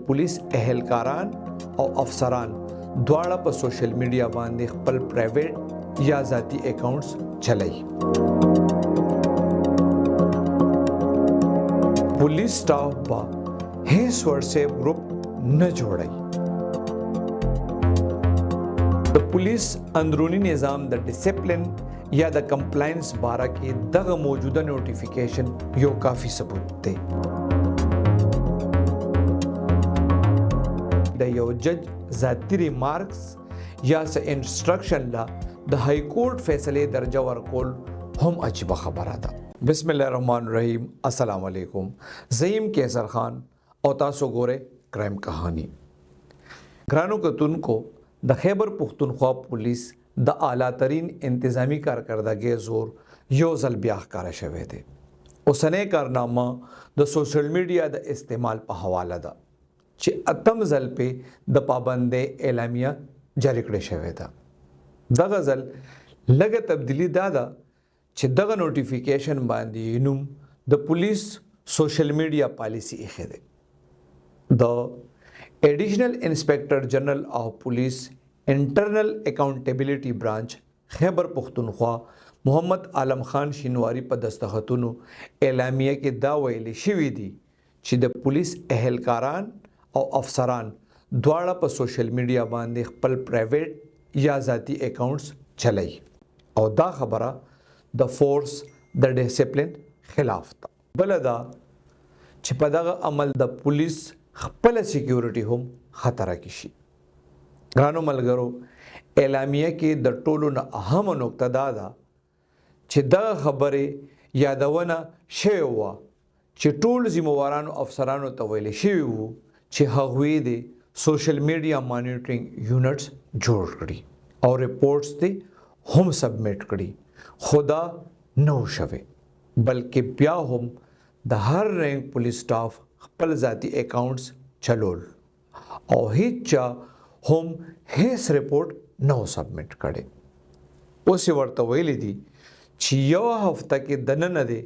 पुलिस اهلکاران او افسران دواړه په سوشل میډیا باندې خپل پرایویټ یا ذاتی اکاؤنٹس چلای. Police staff बा हेस WhatsApp group न जोड़ाई. द पुलिस अंदरूनी निज़ाम द डिसिप्लिन या द कंप्लायंस बारा के दग मौजूदा नोटिफिकेशन यो काफ़ी सबूत थे. द यो जज ज़ाती रिमार्क्स या से इंस्ट्रक्शन ला द हाई कोर्ट फैसले दर्जा वर्कोल हम अजीब खबर आता. बिस्मिल्लाहिर्रहमानिर्रहीम. अस्सलाम वालेकुम. ज़ईम कैसर खान और तासो गोरे क्राइम कहानी. ग्रानो कतुन को द खैबर पुख्तनख्वा पुलिस द आला तरीन इंतज़ामी कारकर्दगी जोर यो ज़ल ब्याह कार शवे थे. उसने कारनामा द सोशल मीडिया द इस्तेमाल पर हवाला दा चे अतम ज़ल पे द पाबंदे एलामिया जारी करे शवे था. द गज़ल लगे तब्दीली दादा چې دغه نوټیفیکیشن باندې نوم د پولیس سوشل میډیا پالیسی ایښی دی. د ایډیشنل انسپیکټر جنرال آف پولیس انټرنل اکاؤنټیبلټي برانچ خیبر پختونخوا محمد عالم خان شینواری په دستخطونو اعلامیه کې دا ویل شوی دی چې د پولیس اهلکاران او افسران دواړه په سوشل میډیا باندې خپل پرایویټ یا ذاتی اکاؤنٹس چلای او دا خبره د فورس د ډیسپلین خلاف ده. بل دا چې په دغه عمل د پولیس خپل سکیورټي هم خطر کې شي. ګرانو ملګرو، اعلامیه کې د ټولو نه اهم نقطه دا ده چې دغه خبرې یادونه شوې وه چې ټول ذمہوارانو افسرانو ته ویل شوي وو چې هغوی د سوشل میډیا مانیټرینګ یونټس جوړ کړي او ریپورټس ته هم سبمیټ کړي. خدا نو شوه بلکې بیا هم د هر رینک پولیس سټاف خپل ذاتی اکاؤنٹس چلول او هیڅ چا هم هیڅ رپورټ نو سبمیټ کړي. اوس ورته ویل دي چې یو هفته کې د نن دی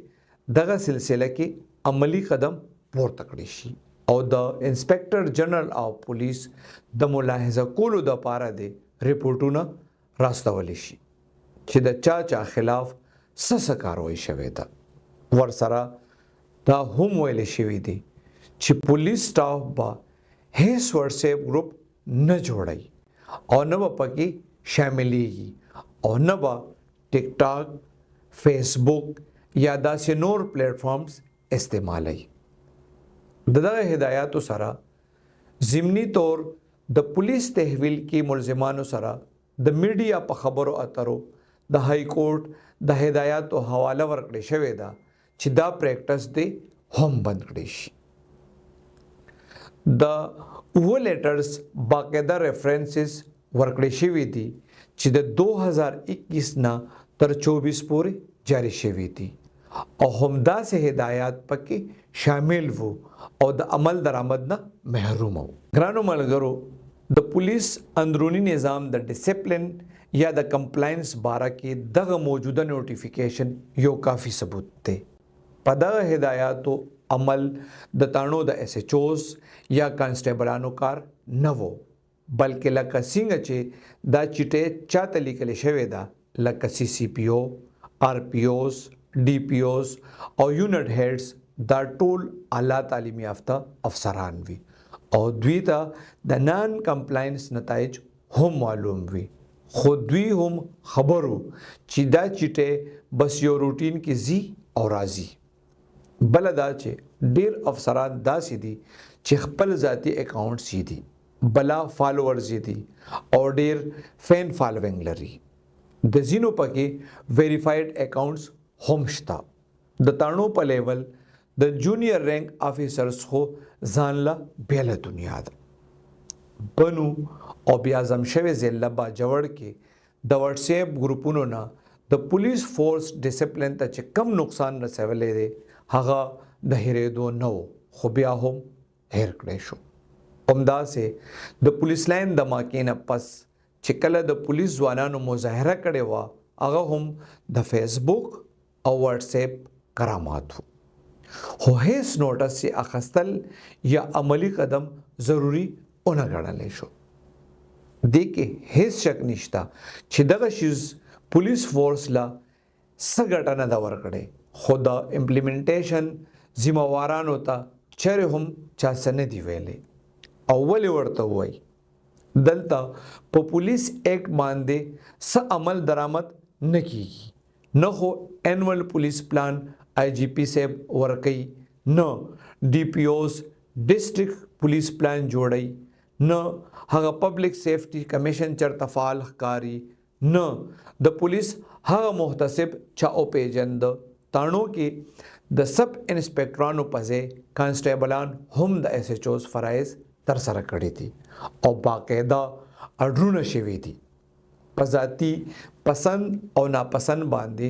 دغه سلسله کې عملی قدم پورته کړی شي او د انسپیکټر جنرال آف پولیس د ملاحظه کولو د پاره دی ریپورټونه راستول شي چې د چا خلاف څه کاروي شوې ده. ورسره دا هم ویل شوی دی چې پولیس سټاف به هیڅ واتساپ ګروپ نه جوړي او نه به پکې شاملېږي او نه به ټیک ټاک، فیسبوک یا داسې نور پلیټفارمز استعمالوي. دغه هدایاتو سره ضمني طور د پولیس تحویل کې ملزمانو سره د میډیا په خبرو اترو د های کورټ د هدایاتو حواله ورکړې شوې ده چې دا پریکټس دی هم بند کړی شي. د اوه لیټرز باقاعده ریفرنسز ورکړې شوي دي چې د 2021 نه تر 24 پورې جاری شوي دي او همداسې هدایات پکې شامل وو او د عمل درآمد نه محروم وو. ګرانو ملګرو، د پولیس اندرونی نظام د ډیسپلین یا د کمپلاینس باره کې دغه موجوده نوټیفیکیشن یو کافی ثبوت دی. په دغه هدایاتو عمل د تانو د ایس ایچ اوز یا کانسټیبلانو کار نه وو بلکې لکه څنګه چې دا چټې چاته لیکل شوې ده لکه سی سی پی او، آر پی اوز، ډي پی اوز او یونټ هیډز دا ټول اعلی تعلیم یافته افسران وي او دوی ته د نان کمپلاینس نتایج هم معلوم وي خو دوی هم خبرو چې دا چټه بس یو روټین کې زی او راځي. بل دا چې ډیر افسران داسې دي چې خپل ذاتی اکاؤنټس یې دي بلا فالوورز یې دي او ډیر فین فالوینګ لري. د ځینو پکې ویریفاید اکاؤنټس هم شته. د تانو په لیول د جونیئر رینک افیسرز خو ځان له بیله دنیا ده. بنو او بیا زم شوی ضلع باجوړ کې د واتساپ ګروپونو نه د پولیس فورس ډیسپلین ته چې کم نقصان رسولی دی هغه د هېرېدو نه و خو بیا هم هېر کړی شو. همداسې د پولیس لاین د واقعې نه پس چې کله د پولیس ځوانانو مظاهره کړې وه هغه هم د فیسبوک او واتساپ کرامات وو خو هیڅ نوټس یې اخیستل یا عملی قدم ضروری ونه ګڼلی شو. دې کې هیڅ شک نشته چې دغه شیز پولیس فورس لا څه ګټه نه ده ورکړې، خو د امپلیمنټیشن ذمہوارانو ته چېرې هم چا څه نه دي ویلې. او ولې ورته ووایي دلته په پولیس ایکټ باندې څه عمل درآمد نه کیږي، نه خو انول پولیس پلان آئی جی پی صاحب ورکوي، نه ډي پی اوز ډسټرکټ پولیس پلان جوړوي، نه هغه پبلک سیفټي کمیشن چرته فعال ښکاري، نه د پولیس هغه محتسب چا وپېژند. تاڼو کې د سب انسپیکټرانو په ځای کانسټیبلان هم د ایس ایچ اوز فرایض ترسره کړي دي او باقاعده اډرونه شوي دي. په ذاتي پسند او ناپسند باندې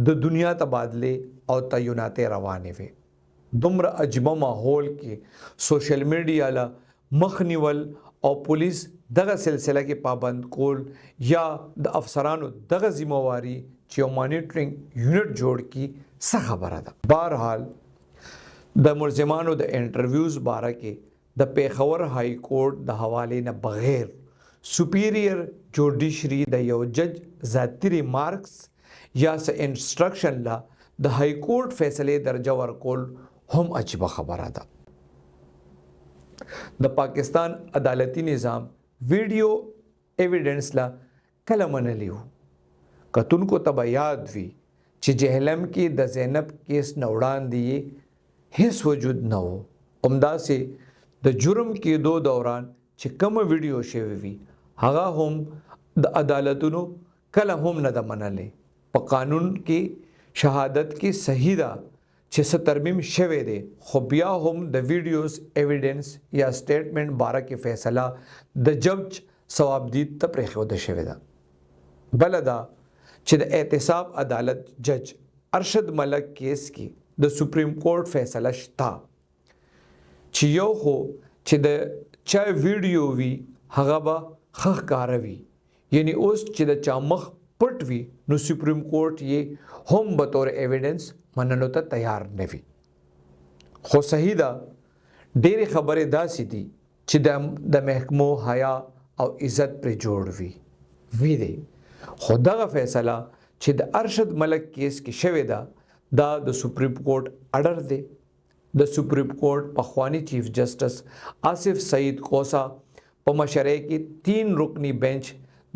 د دنیا تبادلې او تعیناتې روانې وي. دومره عجیبه ماحول کې سوشل میډیا له مخ نیول او پولیس دغه سلسله کې پابند کول یا د افسرانو دغه ذمہواري چې یو مانیټرینګ یونټ جوړ کی څه خبره ده. بهرحال د ملزمانو د انټرویوز باره کې د پیښور های کورټ د حوالې نه بغیر سپیریئر جوډیشري د یو جج ذاتی ریمارکس یا څه انسټرکشن لا د های کورټ فیصلې درجه ورکول هم عجیبه خبره ده. د پاکستان عدالتي نظام ویډیو ایویډنس لا کله منلی وو. کتونکو ته به یاد وي چې جهلم کې د زینب کیس نه وړاندې هیڅ وجود نه و. همداسې د جرم کېدو دوران چې کومه ویډیو شوې وي هغه هم د عدالتونو کله هم نه ده منلې. په قانون کې شهادت کې صحیح ده چې څه ترمیم شوی دی، خو بیا هم د ویډیوز ایویډنس یا سټیټمنټ باره کې فیصله د جج ثوابدید ته پرېښوده شوې ده. بله دا چې د احتساب عدالت جج ارشد ملک کیس کې د سپریم کورټ فیصله شته چې یو خو چې د چا ویډیو وي هغه به ښه ښکاره وي، یعنی اوس چې د چا مخ پټ وي نو سپریم کورټ یې هم به طور ایویډنس منلو ته تیار نه وي. خو صحیح ده ډېرې خبرې داسې دي چې د محکمو حیا او عزت پرې جوړ وي دی. خو دغه فیصله چې د ارشد ملک کیس کې شوې ده دا د سپریم کورټ اډر دی. د سپریم کورټ پخوانی چیف جسټس آصف سعید کوسا په مشرۍ کې 3 رکنی بینچ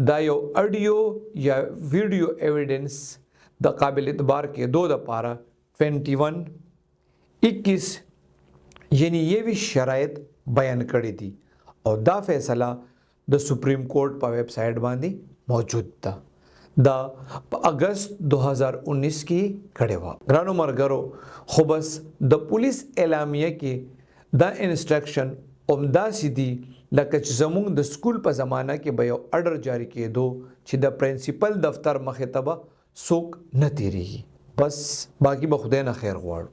دا یو اډیو یا ویډیو ایویډنس د قابل اعتبار کېدو دپاره 21 یعنی 21 شرایط بیان کړي دي او دا فیصله د سپریم کورټ په ویب سایټ باندې موجود ده. دا په اگست 2019 کې کړې وه. ګرانو ملګرو، خو بس د پولیس اعلامیه کې دا انسټرکشن همداسې دي لکه چې زموږ د سکول په زمانه کې به یو اډر جاری کېدو چې د پرنسپل دفتر مخې ته به څوک نه تیریږي. بس باقي به خدای نه خیر غواړو.